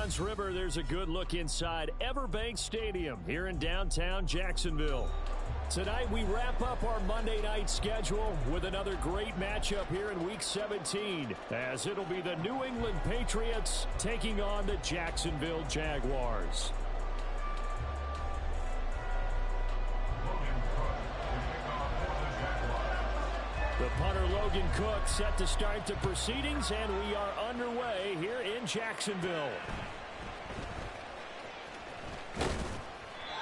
Johns River, there's a good look inside Everbank Stadium here in downtown Jacksonville. Tonight we wrap up our Monday night schedule with another great matchup here in Week 17, as it'll be the New England Patriots taking on the Jacksonville Jaguars. The punter Logan Cook set to start the proceedings, and we are underway here in Jacksonville.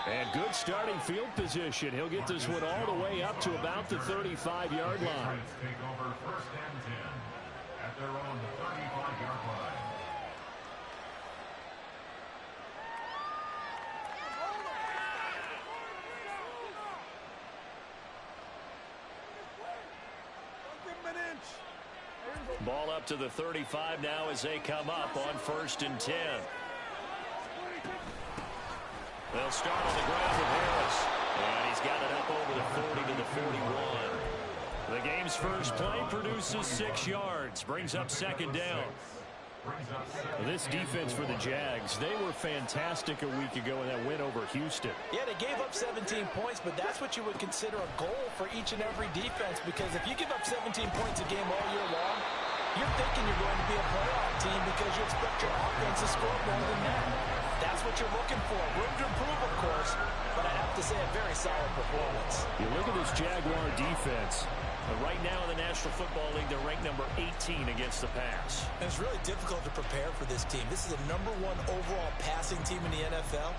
And good starting field position. He'll get this one all the way up to about the 35-yard line. Take over first and 10 at their own 35-yard line. Ball up to the 35 now as they come up on first and 10. They'll start on the ground with Harris. And he's got it up over the 40 to the 41. The game's first play produces 6 yards. Brings up second down. This defense for the Jags, they were fantastic a week ago in that win over Houston. Yeah, they gave up 17 points, but that's what you would consider a goal for each and every defense, because if you give up 17 points a game all year long, you're thinking you're going to be a playoff team because you expect your offense to score more than that. That's what you're looking for. Room to improve, of course, but I have to say a very solid performance. You look at this Jaguar defense. Right now in the National Football League, they're ranked number 18 against the pass. And it's really difficult to prepare for this team. This is the #1 overall passing team in the NFL,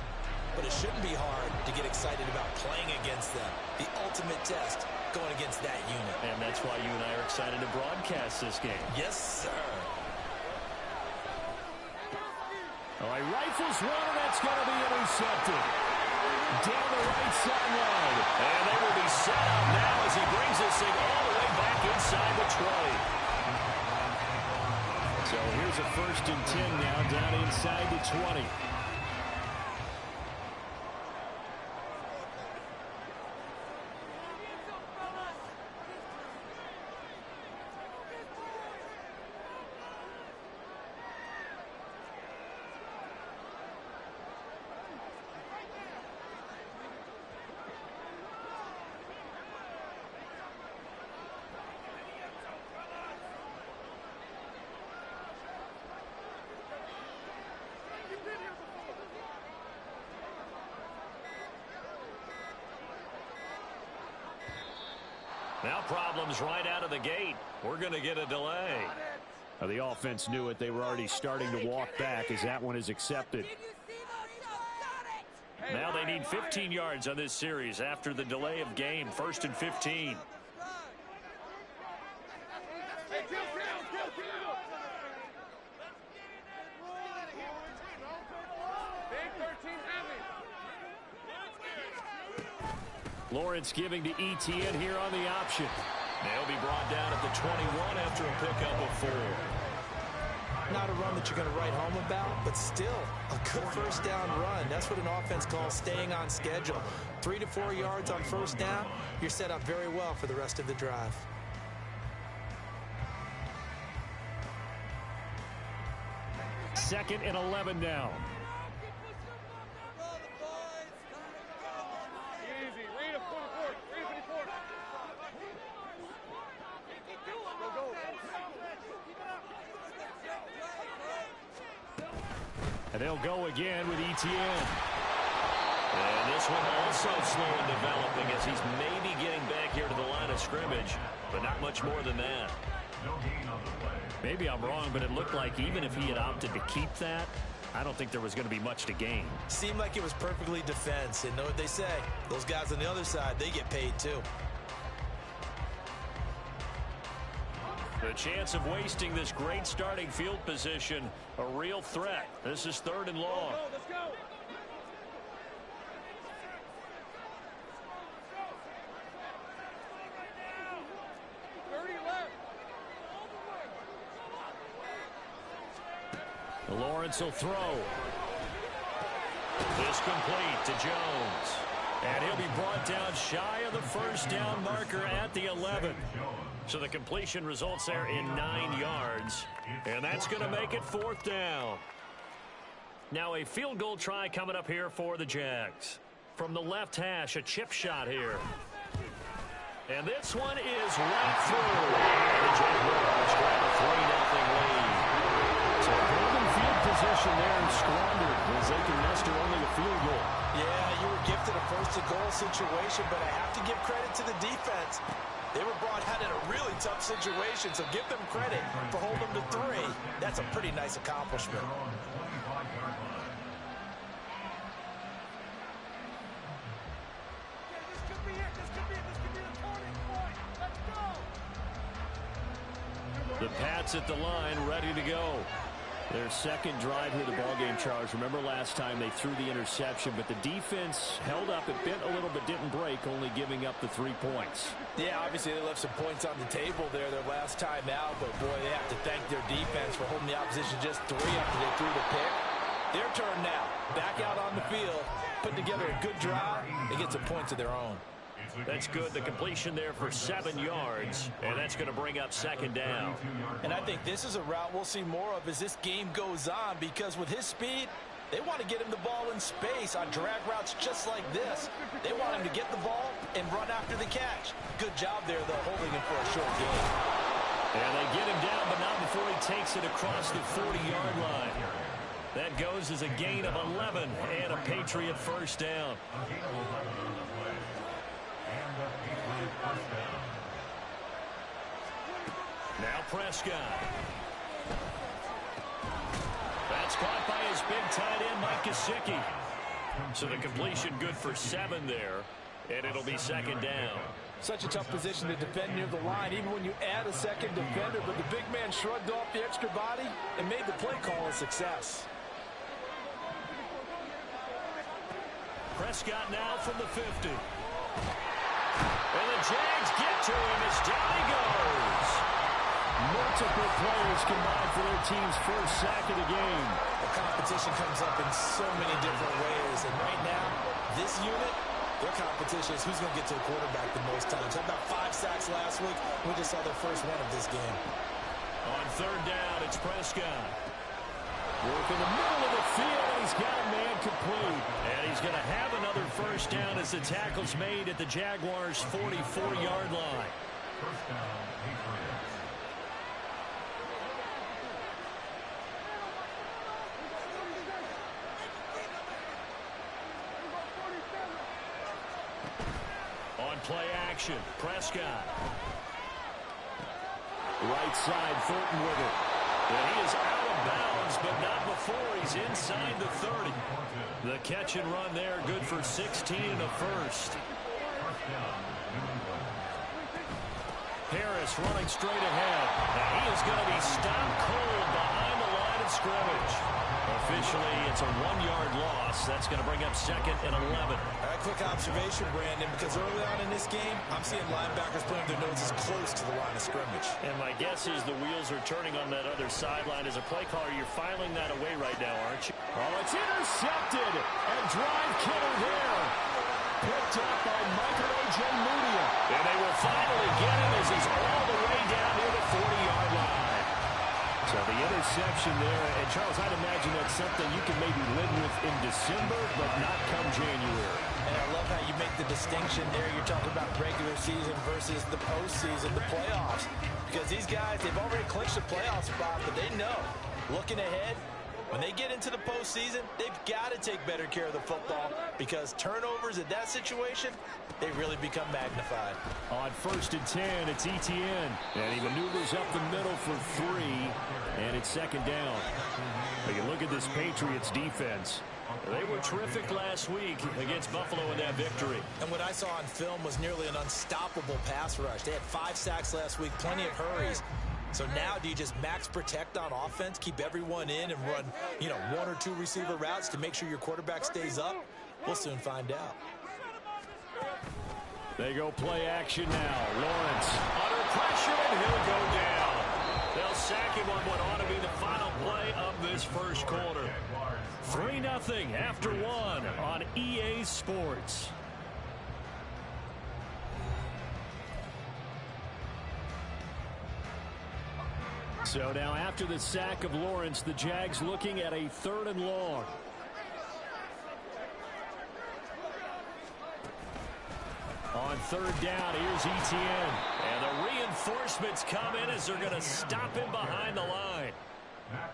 but it shouldn't be hard to get excited about playing against them. The ultimate test going against that unit. And that's why you and I are excited to broadcast this game. Yes, sir. All right, rifles one, and that's going to be intercepted. Down the right sideline. And they will be set up now as he brings this thing all the way back inside the 20. So here's a first and 10 now down inside the 20. Now problems right out of the gate. We're going to get a delay. Now the offense knew it. They were already starting to walk back as that one is accepted. Now they need 15 yards on this series after the delay of game. First and 15. Lawrence giving to ETN here on the option. They'll be brought down at the 21 after a pickup of 4. Not a run that you're going to write home about, but still a good first down run. That's what an offense calls staying on schedule. 3 to 4 yards on first down, you're set up very well for the rest of the drive. Second and 11 now. And they'll go again with ETN. And this one also slow in developing as he's maybe getting back here to the line of scrimmage, but not much more than that. Maybe I'm wrong, but it looked like even if he had opted to keep that, I don't think there was going to be much to gain. Seemed like it was perfectly defense. And know what they say? Those guys on the other side, they get paid too. The chance of wasting this great starting field position, a real threat. This is 3rd and long. Let's go. Lawrence will throw. This complete to Jones. And he'll be brought down shy of the first down marker at the 11. So the completion results there in 9 yards. And that's going to make it 4th down. Now a field goal try coming up here for the Jags. From the left hash, a chip shot here. And this one is right through. And the Jaguars grab a 3-0 lead. So golden field position there and squandered as they can muster only a field goal. Yeah, you were gifted a first-and-goal situation, but I have to give credit to the defense. They were brought out in a really tough situation, so give them credit for holding them to 3. That's a pretty nice accomplishment. The Pats at the line, ready to go. Their second drive here, the ballgame, Charles. Remember last time they threw the interception, but the defense held up. It bent a little but didn't break, only giving up the 3 points. Yeah, obviously they left some points on the table there their last time out, but boy, they have to thank their defense for holding the opposition just 3 after they threw the pick. Their turn now. Back out on the field, put together a good drive, and get some points of their own. That's good. The completion there for 7 yards, and that's going to bring up second down. And I think this is a route we'll see more of as this game goes on, because with his speed, they want to get him the ball in space on drag routes just like this. They want him to get the ball and run after the catch. Good job there, though, holding him for a short game. And they get him down, but not before he takes it across the 40-yard line. That goes as a gain of 11 and a Patriot first down. Now Prescott. That's caught by his big tight end, Mike Gesicki. So the completion good for 7 there, and it'll be second down. Such a tough position to defend near the line, even when you add a second defender, but the big man shrugged off the extra body and made the play call a success. Prescott now from the 50. And the Jags get to him as down he goes. Multiple players combined for their team's first sack of the game. The competition comes up in so many different ways, and right now, this unit, their competition is who's going to get to the quarterback the most times. Had about 5 sacks last week. We just saw their first one of this game. On third down, it's Prescott. Work in the middle of the field, and he's got a man complete. And he's going to have another first down as the tackle's made at the Jaguars' 44-yard line. First down, Patriots. On play action, Prescott. Right side, Fulton with it. And he is out of bounds, but not before he's inside the 30. The catch and run there, good for 16 and a first. Harris running straight ahead. And he is going to be stopped cold behind the line of scrimmage. Officially, it's a 1-yard loss. That's going to bring up second and 11. All right, quick observation, Brandon, because early on in this game, I'm seeing linebackers putting their noses close to the line of scrimmage. And my guess is the wheels are turning on that other sideline. As a play caller, you're filing that away right now, aren't you? Oh, it's intercepted. And drive killer there. Picked up by Michael Ojemudia. And they will finally get him as he's all the way down near the 40-yard line. So the interception there, and Charles, I'd imagine that's something you can maybe live with in December, but not come January. And I love how you make the distinction there. You're talking about regular season versus the postseason, the playoffs. Because these guys, they've already clinched a playoff spot, but they know, looking ahead, when they get into the postseason, they've got to take better care of the football, because turnovers in that situation, they really become magnified. On 1st and 10, it's Etienne. And he maneuvers up the middle for 3, and it's second down. You can look at this Patriots defense. They were terrific last week against Buffalo in that victory. And what I saw on film was nearly an unstoppable pass rush. They had 5 sacks last week, plenty of hurries. So now do you just max protect on offense, keep everyone in, and run, 1 or 2 receiver routes to make sure your quarterback stays up? We'll soon find out. They go play action now. Lawrence. Under pressure, and he'll go down. They'll sack him on what ought to be the final play of this first quarter. 3-0 after 1 on EA Sports. So now after the sack of Lawrence, the Jags looking at a 3rd and long. On 3rd down, here's Etienne. And the reinforcements come in as they're going to stop him behind the line.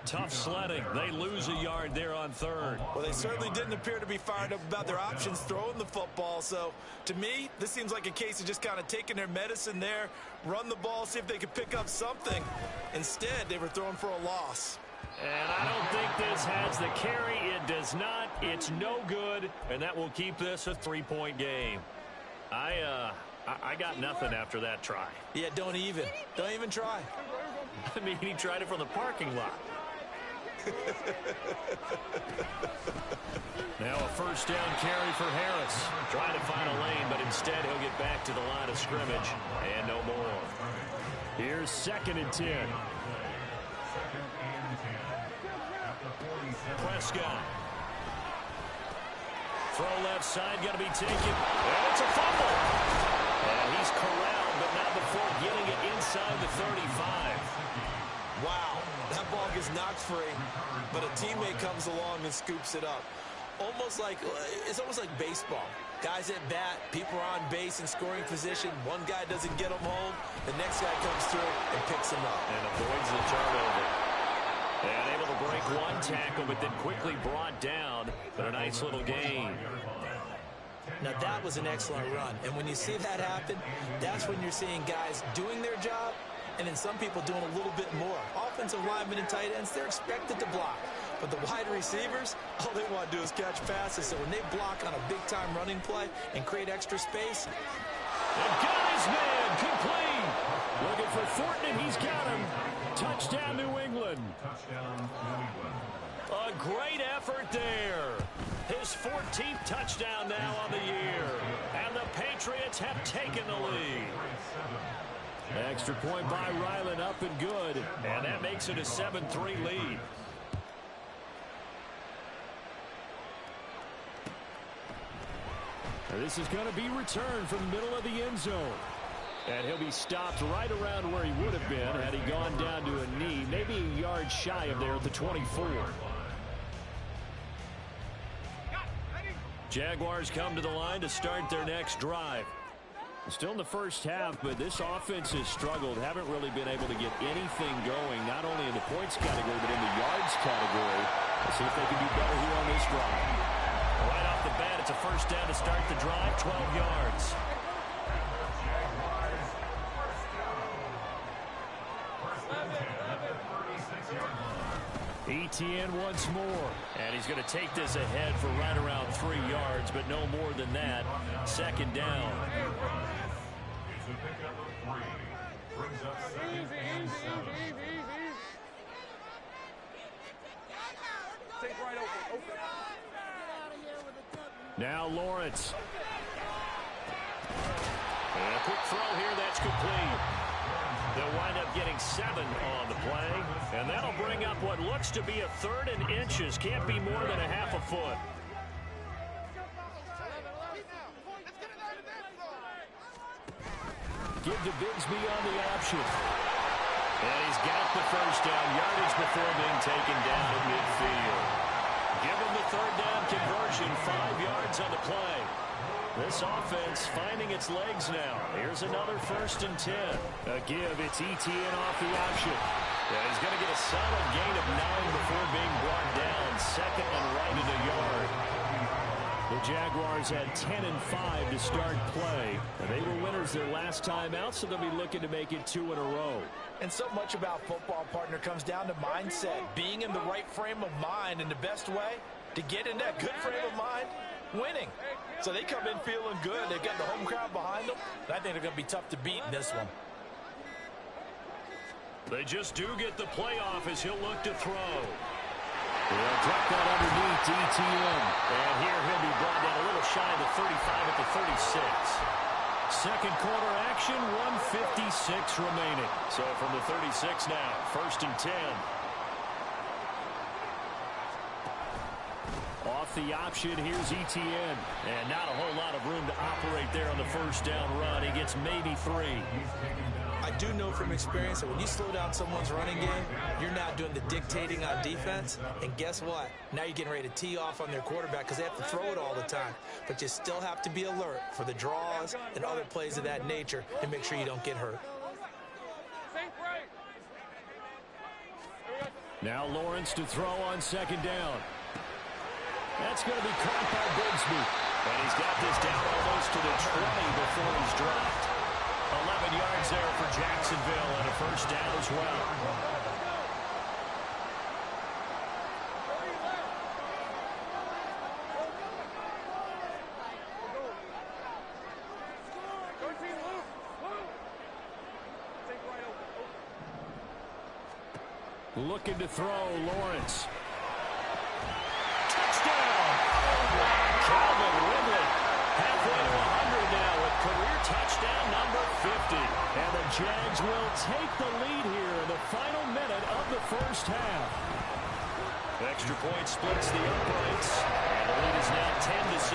Tough sledding. They lose a yard there on 3rd. Well, they certainly didn't appear to be fired up about their options throwing the football. So, to me, this seems like a case of just kind of taking their medicine there, run the ball, see if they could pick up something. Instead, they were throwing for a loss. And I don't think this has the carry. It does not. It's no good. And that will keep this a 3-point game. I got nothing after that try. Yeah, don't even try. I mean, he tried it from the parking lot. Now a 1st down carry for Harris. Trying to find a lane, but instead he'll get back to the line of scrimmage. And no more. Here's 2nd and 10. Prescott. Throw left side, got to be taken. And it's a fumble. And he's corralled, but not before getting it inside the 35. Wow, that ball gets knocked free, but a teammate comes along and scoops it up. It's almost like baseball. Guys at bat, people are on base in scoring position. One guy doesn't get them home. The next guy comes through and picks him up. And avoids the turnover. And able to break one tackle, but then quickly brought down. But a nice little gain. Now, that was an excellent run. And when you see that happen, that's when you're seeing guys doing their job and then some people doing a little bit more. Offensive linemen and tight ends, they're expected to block. But the wide receivers, all they want to do is catch passes. So when they block on a big-time running play and create extra space. And got his man complete. Looking for Thornton, and he's got him. Touchdown, New England. A great effort there. His 14th touchdown now on the year. And the Patriots have taken the lead. Extra point by Ryland, up and good. And that makes it a 7-3 lead. This is going to be returned from the middle of the end zone. And he'll be stopped right around where he would have been had he gone down to a knee, maybe a yard shy of there at the 24. Jaguars come to the line to start their next drive. Still in the first half, but this offense has struggled. Haven't really been able to get anything going, not only in the points category, but in the yards category. Let's see if they can do better here on this drive. Right off the bat, it's a 1st down to start the drive, 12 yards. Etienne once more. And he's going to take this ahead for right around 3 yards, but no more than that. 2nd down. It's a pickup of 3. Brings up 2nd and 7. Now Lawrence. And a quick throw here, that's complete. They'll wind up getting 7 on the play, and that'll bring up what looks to be a 3rd and inches. Can't be more than a half a foot. Give to Bigsby on the option. And he's got the 1st down yardage before being taken down at midfield. Give him the 3rd down conversion, 5 yards on the play. This offense finding its legs now. Here's another 1st and 10. A give, it's Etienne off the option. Yeah, he's going to get a solid gain of 9 before being brought down. 2nd and right at a yard. The Jaguars had 10 and 5 to start play. And they were winners their last time out, so they'll be looking to make it 2 in a row. And so much about football, partner, comes down to mindset. Being in the right frame of mind, and the best way to get in that good frame of mind, winning. So they come in feeling good. They've got the home crowd behind them. And I think they're going to be tough to beat in this one. They just do get the playoff as he'll look to throw. They'll drop that underneath to Etienne. And here he'll be brought down a little shy of the 35 at the 36. Second quarter action, 1:56 remaining. So from the 36 now, 1st and 10. Off off the option. Here's ETN. And not a whole lot of room to operate there on the first down run. He gets maybe 3. I do know from experience that when you slow down someone's running game, you're now doing the dictating on defense. And guess what? Now you're getting ready to tee off on their quarterback because they have to throw it all the time. But you still have to be alert for the draws and other plays of that nature to make sure you don't get hurt. Now Lawrence to throw on second down. That's going to be caught by Bigsby. And he's got this down almost to the 20 before he's dropped. 11 yards there for Jacksonville and a first down as well. Looking to throw, Lawrence. Touchdown! Calvin Ridley halfway to 100 now with career touchdown number 50. And the Jags will take the lead here in the final minute of the first half. Extra point splits the uprights, and the lead is now 10-7.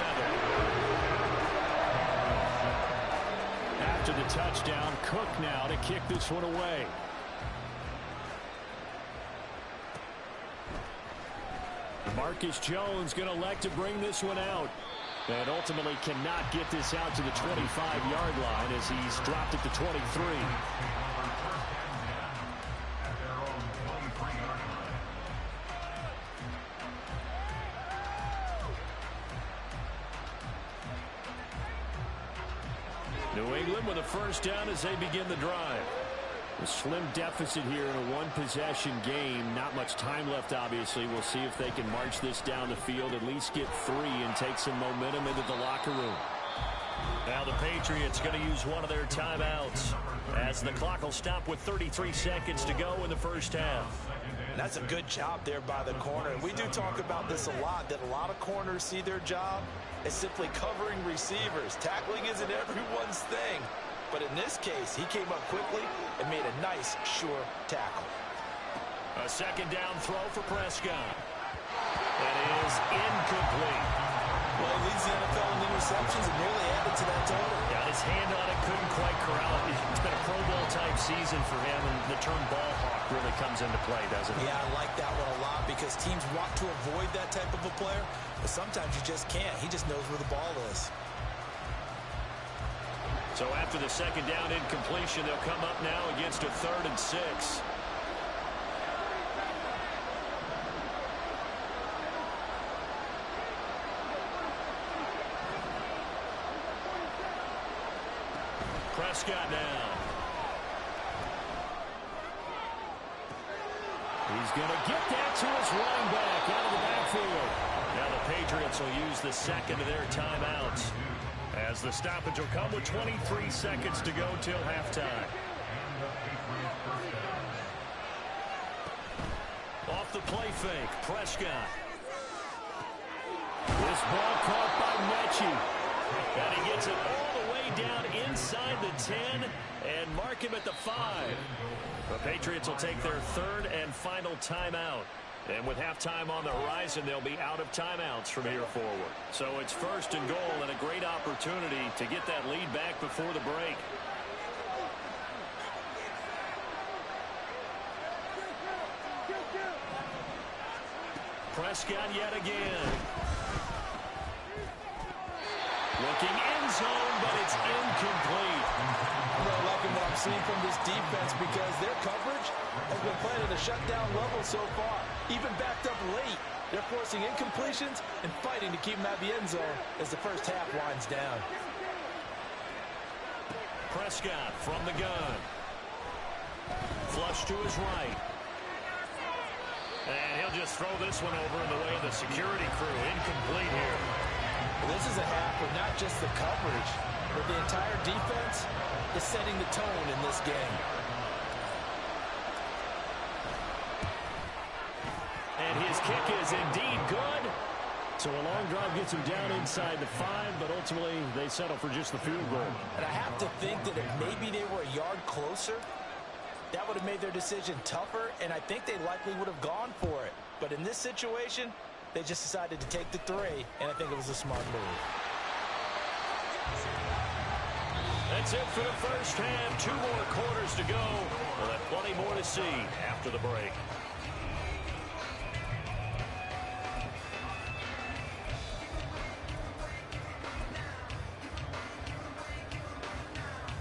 After the touchdown, Cook now to kick this one away. Marcus Jones going to elect to bring this one out. And ultimately cannot get this out to the 25-yard line as he's dropped it to 23. New England with a first down as they begin the drive. A slim deficit here in a one-possession game. Not much time left, obviously. We'll see if they can march this down the field, at least get 3, and take some momentum into the locker room. Now the Patriots going to use one of their timeouts as the clock will stop with 33 seconds to go in the first half. And that's a good job there by the corner. And we do talk about this a lot, that a lot of corners see their job as simply covering receivers. Tackling isn't everyone's thing. But in this case, he came up quickly and made a nice, sure tackle. A second down throw for Prescott. That is incomplete. Well, he leads the NFL in interceptions and nearly added to that total. Got his hand on it, couldn't quite corral it. It's been a Pro Bowl-type season for him, and the term ball hawk really comes into play, doesn't it? Yeah, I like that one a lot because teams want to avoid that type of a player, but sometimes you just can't. He just knows where the ball is. So after the second down incompletion, they'll come up now against a 3rd and 6. Prescott now. He's going to get that to his running back out of the backfield. Now the Patriots will use the second of their timeouts, as the stoppage will come with 23 seconds to go till halftime. Off the play fake, Prescott. This ball caught by Mechie. And he gets it all the way down inside the 10 and mark him at the 5. The Patriots will take their 3rd and final timeout. And with halftime on the horizon, they'll be out of timeouts from here forward. So it's 1st and goal and a great opportunity to get that lead back before the break. Prescott yet again. Looking end zone, but it's incomplete. I'm really liking what I'm seeing from this defense because their coverage has been playing at a shutdown level so far. Even backed up late, they're forcing incompletions and fighting to keep them out of the end zone as the first half winds down. Prescott from the gun. Flush to his right. And he'll just throw this one over in the way of the security crew. Incomplete here. Well, this is a half where not just the coverage, but the entire defense is setting the tone in this game. And his kick is indeed good. So a long drive gets him down inside the 5, but ultimately they settle for just the field goal. And I have to think that if maybe they were a yard closer, that would have made their decision tougher, and I think they likely would have gone for it. But in this situation, They just decided to take the 3, and I think it was a smart move. That's it for the first half. 2 more quarters to go. We'll have plenty more to see after the break.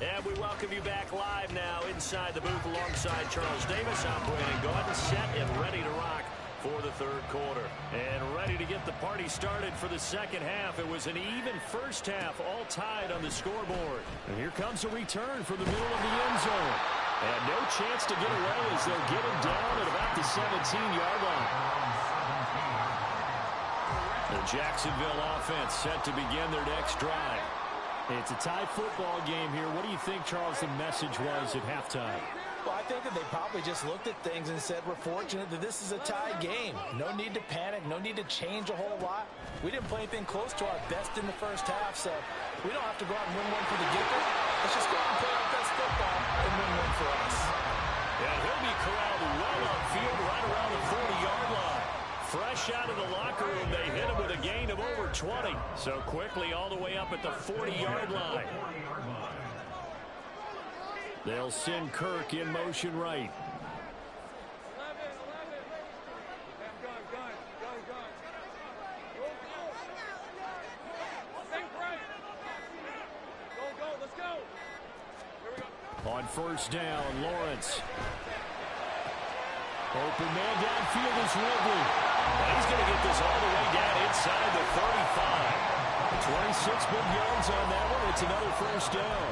And we welcome you back live now inside the booth alongside Charles Davis. I'm Brandon Gaudin, set and ready to rock for the third quarter. And ready to get the party started for the second half. It was an even first half, all tied on the scoreboard. And here comes a return from the middle of the end zone. And no chance to get away as they'll get him down at about the 17-yard line. The Jacksonville offense set to begin their next drive. It's a tie football game here. What do you think, Charles, the message was at halftime? Well, I think that they probably just looked at things and said, we're fortunate that this is a tie game. No need to panic. No need to change a whole lot. We didn't play anything close to our best in the first half, so we don't have to go out and win one for the giver. Let's just go out and play our best football and win one for us. And he'll be corralled well upfield right around the 40-yard line. Fresh out of the locker room, they hit him with a gain of over 20. So quickly all the way up at the 40-yard line. They'll send Kirk in motion right. On first down, Lawrence. Open man downfield is Ridley. He's going to get this all the way down inside the 35. 26 big yards on that one. It's another first down.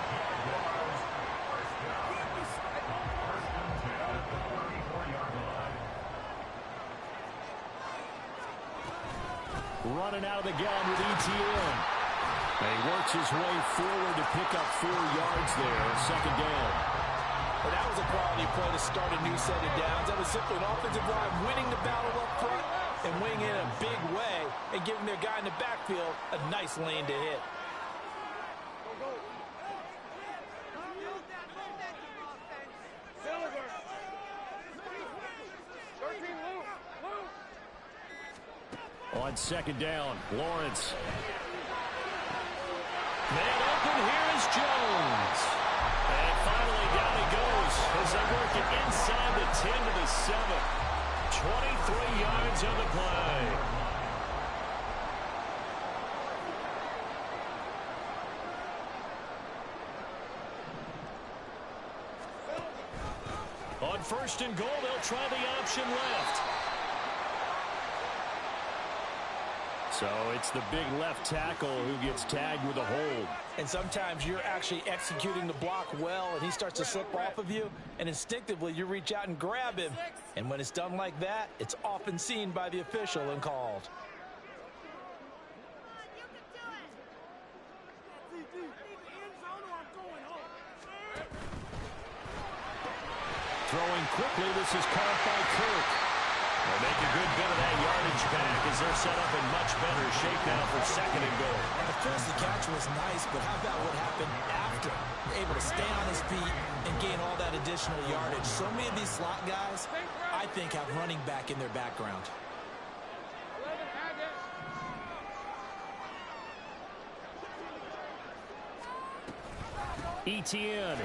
Running out of the gun with ETN. He works his way forward to pick up 4 yards there. Second down. Well, that was a quality play to start a new set of downs. That was simply an offensive line winning the battle up front and winning in a big way and giving their guy in the backfield a nice lane to hit. On second down, Lawrence. Man open, here is Jones. And finally down he goes as they work it inside the 10 to the 7. 23 yards on the play. On first and goal, they'll try the option left. So it's the big left tackle who gets tagged with a hold. And sometimes you're actually executing the block well, and he starts to slip off of you, and instinctively you reach out and grab him. And when it's done like that, it's often seen by the official and called. Throwing quickly, this is caught by Kirk. They'll make a good bit of that yardage back as they're set up in much better shape now for second and goal. The first catch was nice, but how about what happened after? Able to stay on his feet and gain all that additional yardage. So many of these slot guys, I think, have running back in their background. ETN.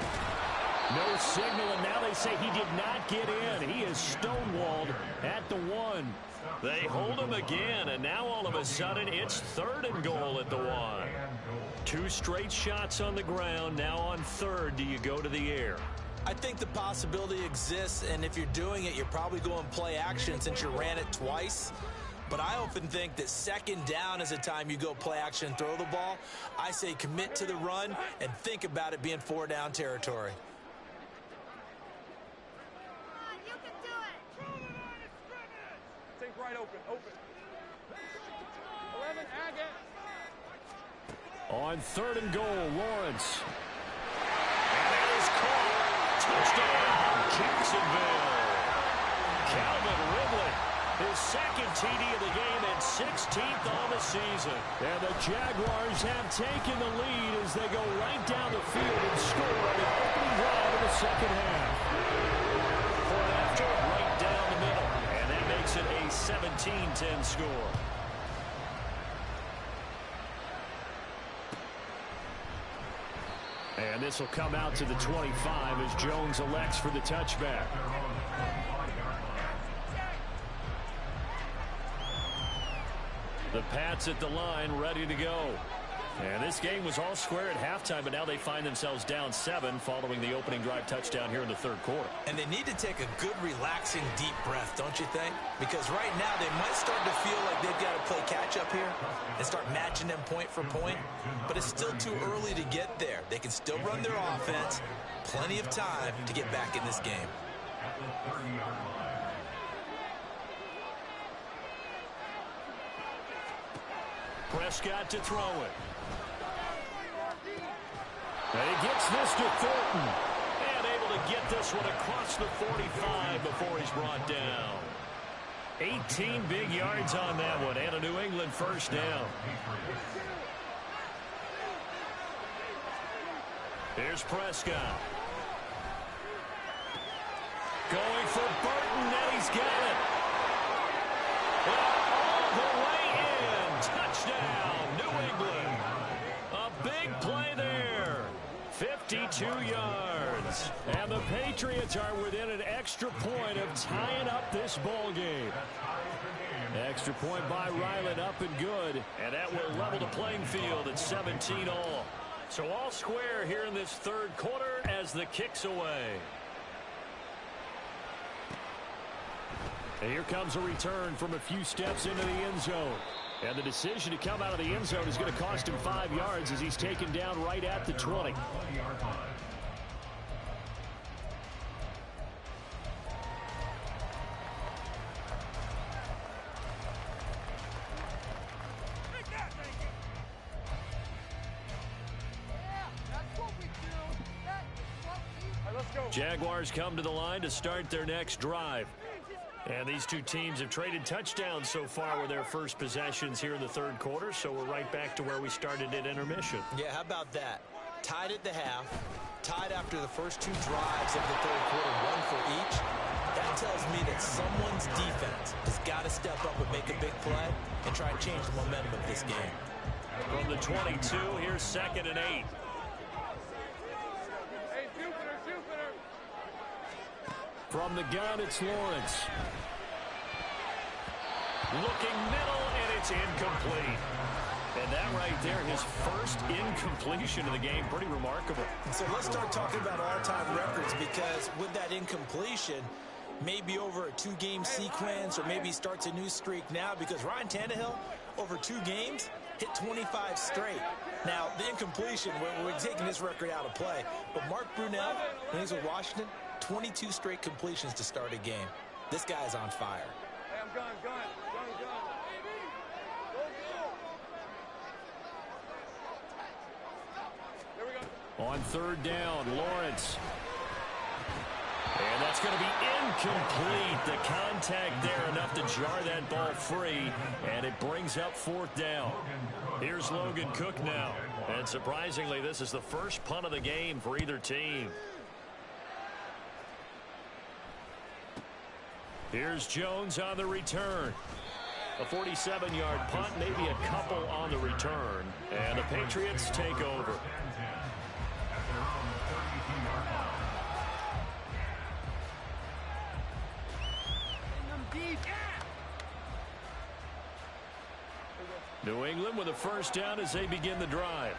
No signal, and now they say he did not get in. He is stonewalled at the 1. They hold him again, and now all of a sudden it's third and goal at the 1. 2 straight shots on the ground. Now on third, do you go to the air? I think the possibility exists, and if you're doing it, you're probably going play action since you ran it twice. But I often think that second down is a time you go play action and throw the ball. I say commit to the run and think about it being 4 down territory. On third and goal, Lawrence. And it is caught. Touchdown, Jacksonville. Calvin Ridley, his second TD of the game and 16th on the season. And the Jaguars have taken the lead as they go right down the field and score on the opening drive of the second half. For an after, right down the middle. And that makes it a 17-10 score. And this will come out to the 25 as Jones elects for the touchback. The Pats at the line, ready to go. And this game was all square at halftime, but now they find themselves down 7 following the opening drive touchdown here in the third quarter. And they need to take a good, relaxing, deep breath, don't you think? Because right now they might start to feel like they've got to play catch-up here and start matching them point for point. But it's still too early to get there. They can still run their offense. Plenty of time to get back in this game. At the 30-yard line. Prescott to throw it. And he gets this to Thornton. And able to get this one across the 45 before he's brought down. 18 big yards on that one. And a New England first down. Here's Prescott. Going for Burton, and he's got it. All the way in. Touchdown, New England. A big play there. 52 yards. And the Patriots are within an extra point of tying up this ball game. Extra point by Ryland, up and good. And that will level the playing field at 17 all. So all square here in this third quarter as the kick's away. And here comes a return from a few steps into the end zone. And the decision to come out of the end zone is going to cost him 5 yards as he's taken down right at the 20. Jaguars come to the line to start their next drive. And these two teams have traded touchdowns so far with their first possessions here in the third quarter, so we're right back to where we started at intermission. Yeah, how about that? Tied at the half, tied after the first two drives of the third quarter, one for each. That tells me that someone's defense has got to step up and make a big play and try and change the momentum of this game. From the 22, here's 2nd and 8. From the gun, it's Lawrence. Looking middle, and it's incomplete. And that right there, his first incompletion of the game, pretty remarkable. So let's start talking about all-time records, because with that incompletion, maybe over a 2-game sequence, or maybe starts a new streak now, because Ryan Tannehill, over 2 games, hit 25 straight. Now, the incompletion, we're taking this record out of play. But Mark Brunell, when he's with Washington, 22 straight completions to start a game. This guy's on fire. Hey, I'm gone. There we go. On 3rd down, Lawrence. And that's going to be incomplete. The contact there enough to jar that ball free, and it brings up 4th down. Here's Logan Cook now. And surprisingly, this is the first punt of the game for either team. Here's Jones on the return. A 47-yard punt, maybe a couple on the return. And the Patriots take over. New England with a first down as they begin the drive.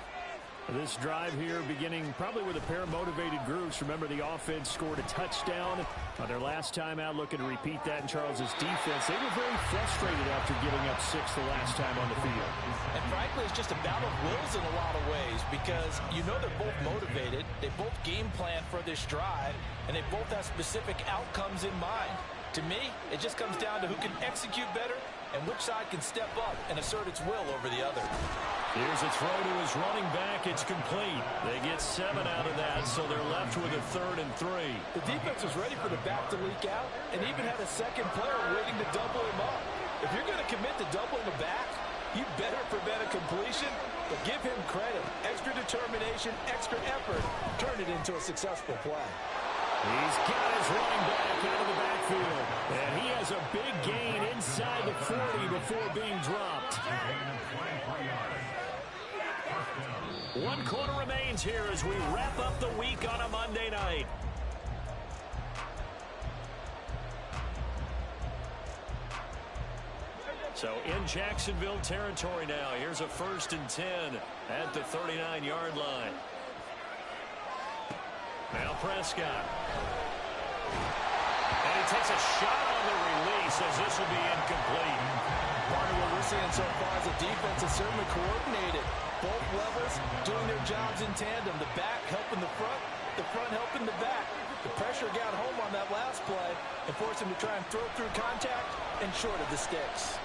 This drive here beginning probably with a pair of motivated groups. Remember, the offense scored a touchdown on their last time out, looking to repeat that in Charles's defense. They were very frustrated after giving up 6 the last time on the field. And frankly, it's just a battle of wills in a lot of ways, because you know they're both motivated. They both game plan for this drive, and they both have specific outcomes in mind. To me, it just comes down to who can execute better and which side can step up and assert its will over the other. Here's a throw to his running back. It's complete. They get 7 out of that, so they're left with a 3rd and 3. The defense was ready for the back to leak out and even had a second player waiting to double him up. If you're going to commit to doubling the back, you better prevent a completion, but give him credit. Extra determination, extra effort, turn it into a successful play. He's got his running back out of the backfield. And he has a big gain inside the 40 before being dropped. 1 quarter remains here as we wrap up the week on a Monday night. So in Jacksonville territory now. Here's a 1st and 10 at the 39-yard line. Now Prescott. And he takes a shot on the release as this will be incomplete. Part of what we're seeing so far is the defense is certainly coordinated. Both levels doing their jobs in tandem. The back helping the front helping the back. The pressure got home on that last play and forced him to try and throw through contact and short of the sticks.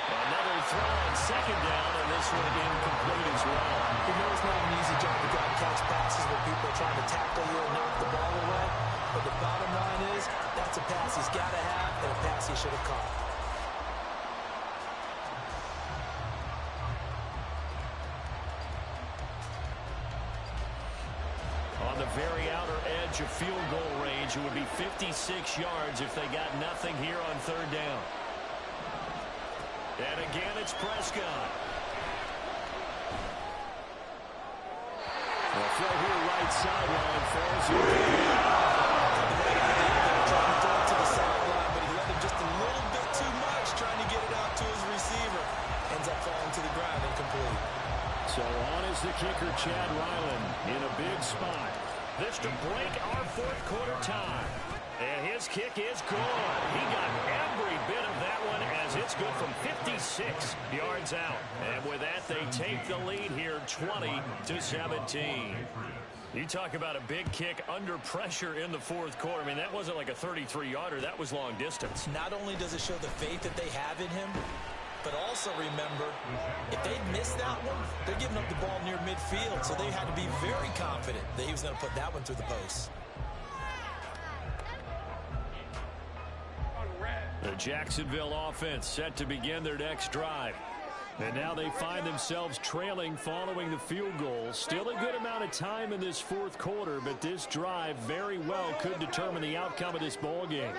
Another throw on 2nd down, and this one incomplete as well. You know it's not an easy job to grab catch passes when people are trying to tackle you and knock the ball away. But the bottom line is, that's a pass he's got to have and a pass he should have caught. On the very outer edge of field goal range, it would be 56 yards if they got nothing here on 3rd down. And again, it's Prescott. The throw here right sideline falls in. Trying to throw it to the sideline, but he let him just a little bit too much trying to get it out to his receiver. Ends up falling to the ground incomplete. So on is the kicker, Chad Ryland, in a big spot. This to break our 4th quarter tie. And his kick is good. He got every bit of that one as it's good from 56 yards out. And with that, they take the lead here 20-17. You talk about a big kick under pressure in the 4th quarter. I mean, that wasn't like a 33-yarder. That was long distance. Not only does it show the faith that they have in him, but also remember, if they miss that one, they're giving up the ball near midfield. So they had to be very confident that he was going to put that one through the post. The Jacksonville offense set to begin their next drive. And now they find themselves trailing following the field goal. Still a good amount of time in this 4th quarter, but this drive very well could determine the outcome of this ball game.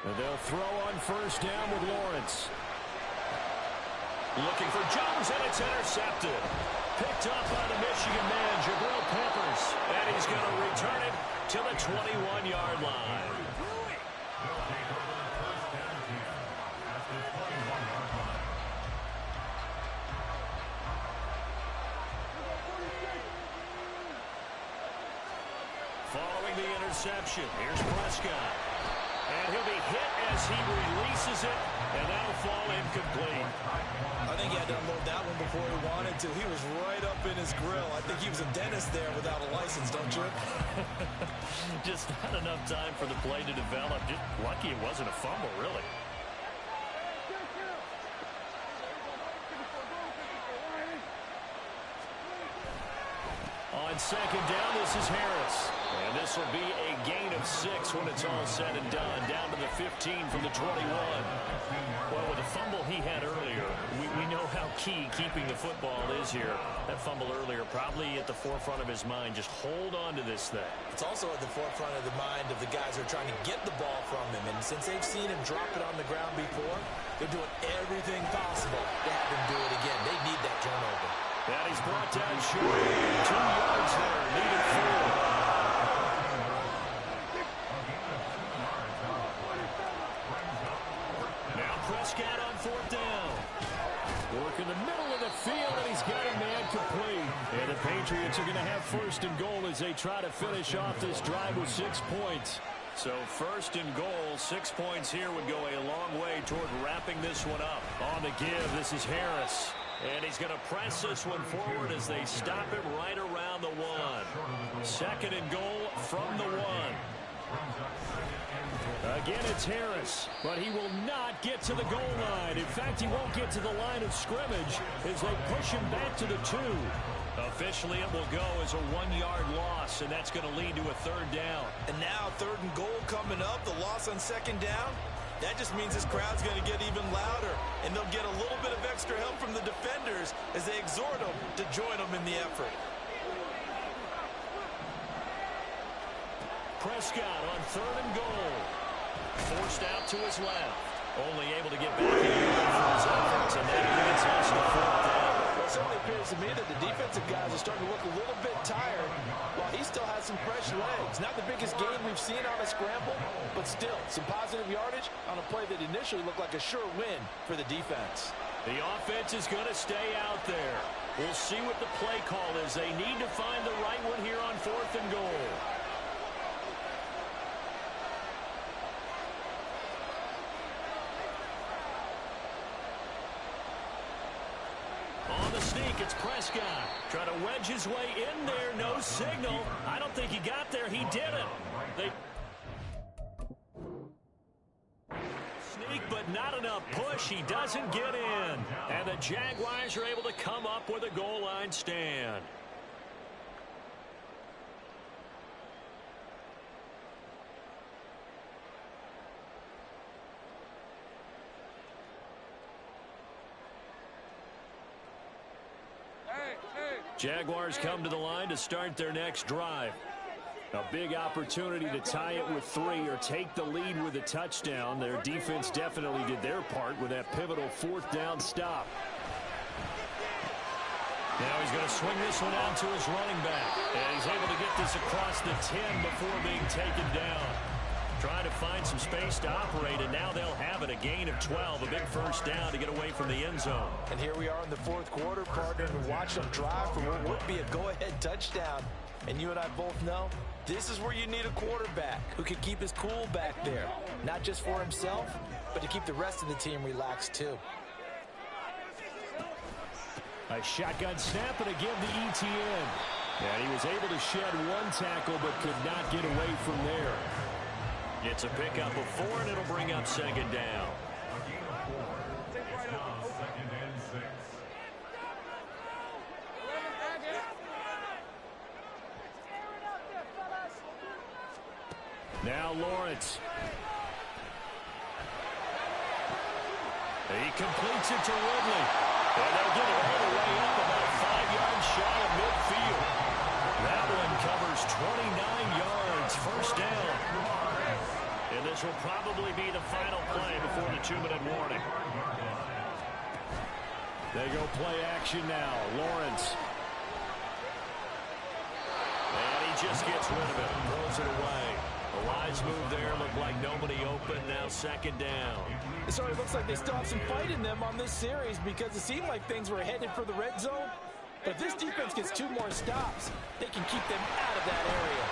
And they'll throw on 1st down with Lawrence. Looking for Jones, and it's intercepted. Picked up by the Michigan man, Jabril Peppers. And he's going to return it to the 21-yard line. Following the interception, here's Prescott. And he'll be hit as he releases it, and that'll fall incomplete. I think he had to unload that one before he wanted to. He was right up in his grill. I think he was a dentist there without a license, don't you? Just not enough time for the play to develop. Just lucky it wasn't a fumble, really. On 2nd down, this is Harris. And this will be a gain of 6 when it's all said and done. Down to the 15 from the 21. Well, with the fumble he had earlier, we know how key keeping the football is here. That fumble earlier probably at the forefront of his mind. Just hold on to this thing. It's also at the forefront of the mind of the guys who are trying to get the ball from him. And since they've seen him drop it on the ground before, they're doing everything possible to have him do it again. They need that turnover. And he's brought down short. 2 yards there. Needed 4. Prescott on 4th down. Work in the middle of the field, and he's got a man complete. And the Patriots are going to have 1st and goal as they try to finish off this drive with 6 points. So 1st and goal, 6 points here would go a long way toward wrapping this one up. On the give, this is Harris. And he's going to press this one forward as they stop him right around the 1. 2nd and goal from the 1. Again, it's Harris, but he will not get to the goal line. In fact, he won't get to the line of scrimmage as they push him back to the 2. Officially, it will go as a 1-yard loss, and that's going to lead to a 3rd down. And now 3rd and goal coming up. The loss on 2nd down. That just means this crowd's going to get even louder, and they'll get a little bit of extra help from the defenders as they exhort them to join them in the effort. Prescott on 3rd and goal. Forced out to his left. Only able to get back in here for his efforts, and that leads us to 4th down. Well, it certainly appears to me that the defensive guys are starting to look a little bit tired, while he still has some fresh legs. Not the biggest gain we've seen on a scramble, but still some positive yardage on a play that initially looked like a sure win for the defense. The offense is going to stay out there. We'll see what the play call is. They need to find the right one here on 4th and goal. On the sneak, it's Prescott. Trying to wedge his way in there. No signal. I don't think he got there. He didn't. They sneak, but not enough push. He doesn't get in. And the Jaguars are able to come up with a goal line stand. Jaguars come to the line to start their next drive. A big opportunity to tie it with 3 or take the lead with a touchdown. Their defense definitely did their part with that pivotal 4th down stop. Now he's going to swing this one out to his running back. And he's able to get this across the 10 before being taken down. Trying to find some space to operate, and now they'll have it. A gain of 12, a big first down to get away from the end zone. And here we are in the 4th quarter, partner, and watch them drive for what would be a go-ahead touchdown. And you and I both know this is where you need a quarterback who can keep his cool back there. Not just for himself, but to keep the rest of the team relaxed too. A shotgun snap and again the ETN. And he was able to shed 1 tackle but could not get away from there. It's a pickup of 4, and it'll bring up 2nd down. Now Lawrence. He completes it to Ridley. And they'll get it all the way up about 5 yards shy of midfield. That one covers 29 yards. First down. And this will probably be the final play before the 2-minute warning. They go play action now. Lawrence. And he just gets rid of it and throws it away. A wise move there. Looked like nobody open. Now 2nd down. It sort of looks like they still have some fight in them on this series because it seemed like things were headed for the red zone. But if this defense gets 2 more stops, they can keep them out of that area.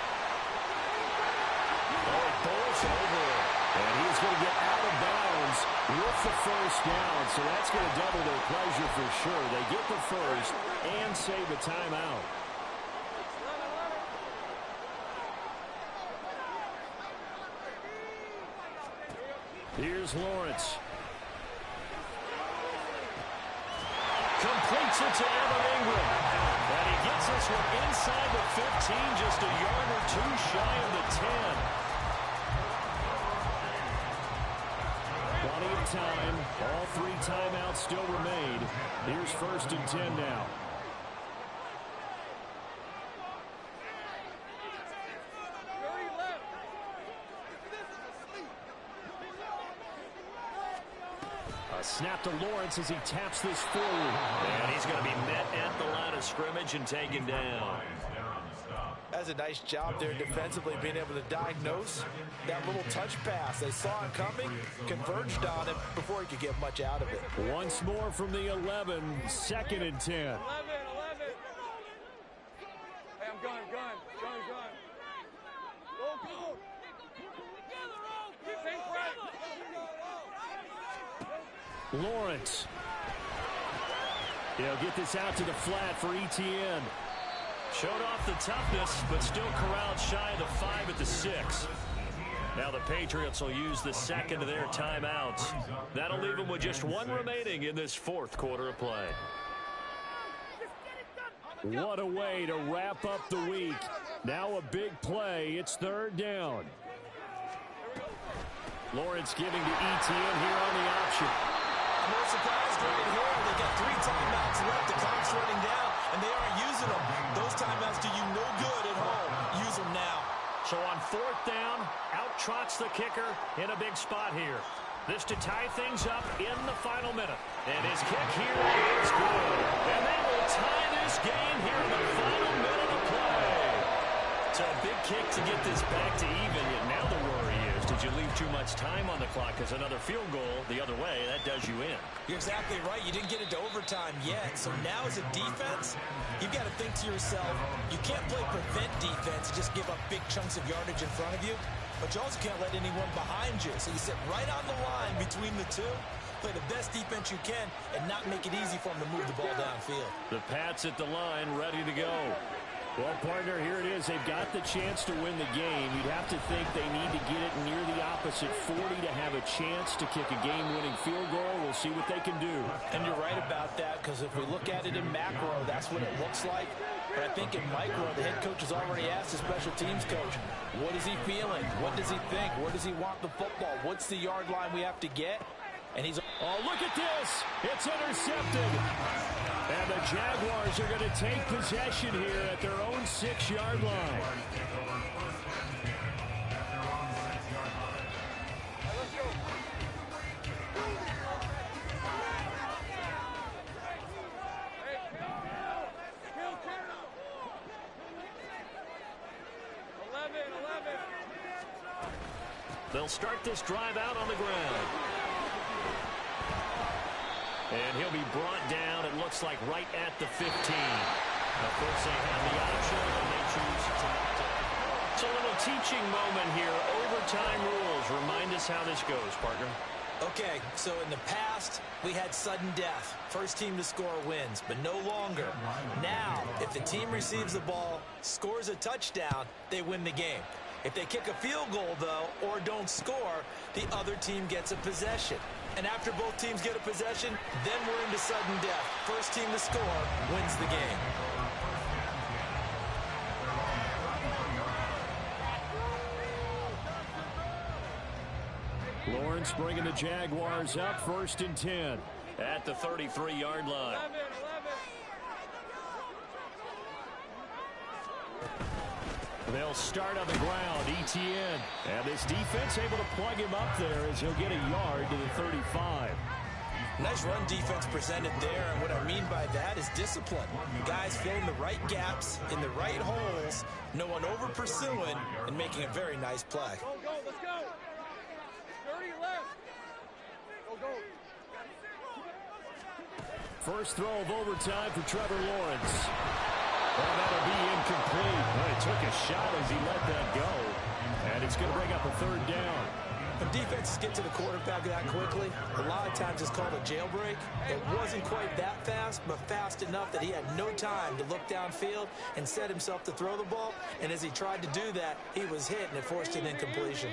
Oh, he bowls over it. And he's going to get out of bounds with the first down. So that's going to double their pleasure for sure. They get the first and save a timeout. Here's Lawrence. Completes it to Evan Ingram. And he gets this one inside the 15, just a yard or 2 shy of the 10. Plenty of time. All 3 timeouts still remain. Here's 1st and 10 now. Snap to Lawrence as he taps this forward. And he's going to be met at the line of scrimmage and taken down. That's a nice job there defensively, being able to diagnose that little touch pass. They saw it coming, converged on it before he could get much out of it. Once more from the 11, 2nd and 10. 11. Hey, I'm gone. Go. Lawrence. He'll get this out to the flat for ETN. Showed off the toughness, but still corralled shy of the 5 at the 6. Now the Patriots will use the 2nd of their timeouts. That'll leave them with just 1 remaining in this 4th quarter of play. What a way to wrap up the week. Now a big play. It's 3rd down. Lawrence giving to ETN here on the option. No surprise right here. They got 3 timeouts left. The clock's running down, and they aren't using them. Those timeouts do you no good at home. Use them now. So on 4th down, out trots the kicker in a big spot here. This to tie things up in the final minute. And his kick here is good. And they will tie this game here in the final minute of play. So a big kick to get this back to even. Yet now the worry is, did you leave too much time on the clock? Because another field goal the other way, that does you in. You're exactly right. You didn't get into overtime yet. So now as a defense, you've got to think to yourself, you can't play prevent defense and just give up big chunks of yardage in front of you. But you also can't let anyone behind you. So you sit right on the line between the two, play the best defense you can, and not make it easy for them to move the ball downfield. The Pats at the line, ready to go. Well, partner, here it is. They've got the chance to win the game. You'd have to think they need to get it near the opposite 40 to have a chance to kick a game-winning field goal. We'll see what they can do. And you're right about that, because if we look at it in macro, that's what it looks like. But I think in micro, the head coach has already asked the special teams coach, what is he feeling? What does he think? Where does he want the football? What's the yard line we have to get? And he's... Oh, look at this. It's intercepted. And the Jaguars are going to take possession here at their own 6-yard line. They'll start this drive out on the ground. And he'll be brought down, it looks like, right at the 15. Of course, they have the option, and they choose to not take it. It's a little teaching moment here. Overtime rules. Remind us how this goes, partner. Okay, so in the past, we had sudden death. First team to score wins, but no longer. Now, if the team receives the ball, scores a touchdown, they win the game. If they kick a field goal, though, or don't score, the other team gets a possession. And after both teams get a possession, then we're into sudden death. First team to score wins the game. Lawrence bringing the Jaguars up, 1st and 10 at the 33-yard line. They'll start on the ground, ETN. And this defense able to plug him up there as he'll get a yard to the 35. Nice run defense presented there, and what I mean by that is discipline. Guys filling the right gaps in the right holes, no one over pursuing, and making a very nice play. Go, go, let's go. 30 left. Go, go. First throw of overtime for Trevor Lawrence. Well, that'll be incomplete. Well, he took a shot as he let that go. And it's going to bring up a 3rd down. When defenses get to the quarterback that quickly, a lot of times it's called a jailbreak. It wasn't quite that fast, but fast enough that he had no time to look downfield and set himself to throw the ball. And as he tried to do that, he was hit, and it forced an incompletion.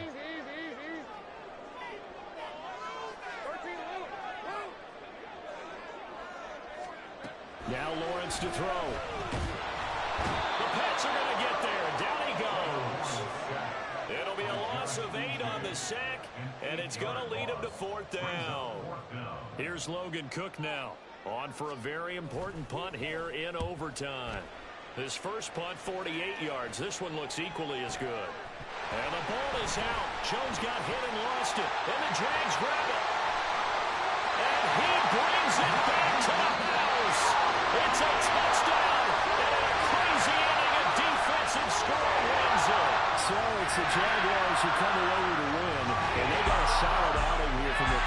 Now Lawrence to throw. The Pats are going to get there. Down he goes. It'll be a loss of 8 on the sack, and it's going to lead him to 4th down. Here's Logan Cook now, on for a very important punt here in overtime. His first punt, 48 yards. This one looks equally as good. And the ball is out. Jones got hit and lost it. And the Jags grab it. And he brings it back to the house. It's a touchdown. And a crazy inning of defensive score wins it. So it's the Jaguars who come away with a win. And they got a solid outing here from the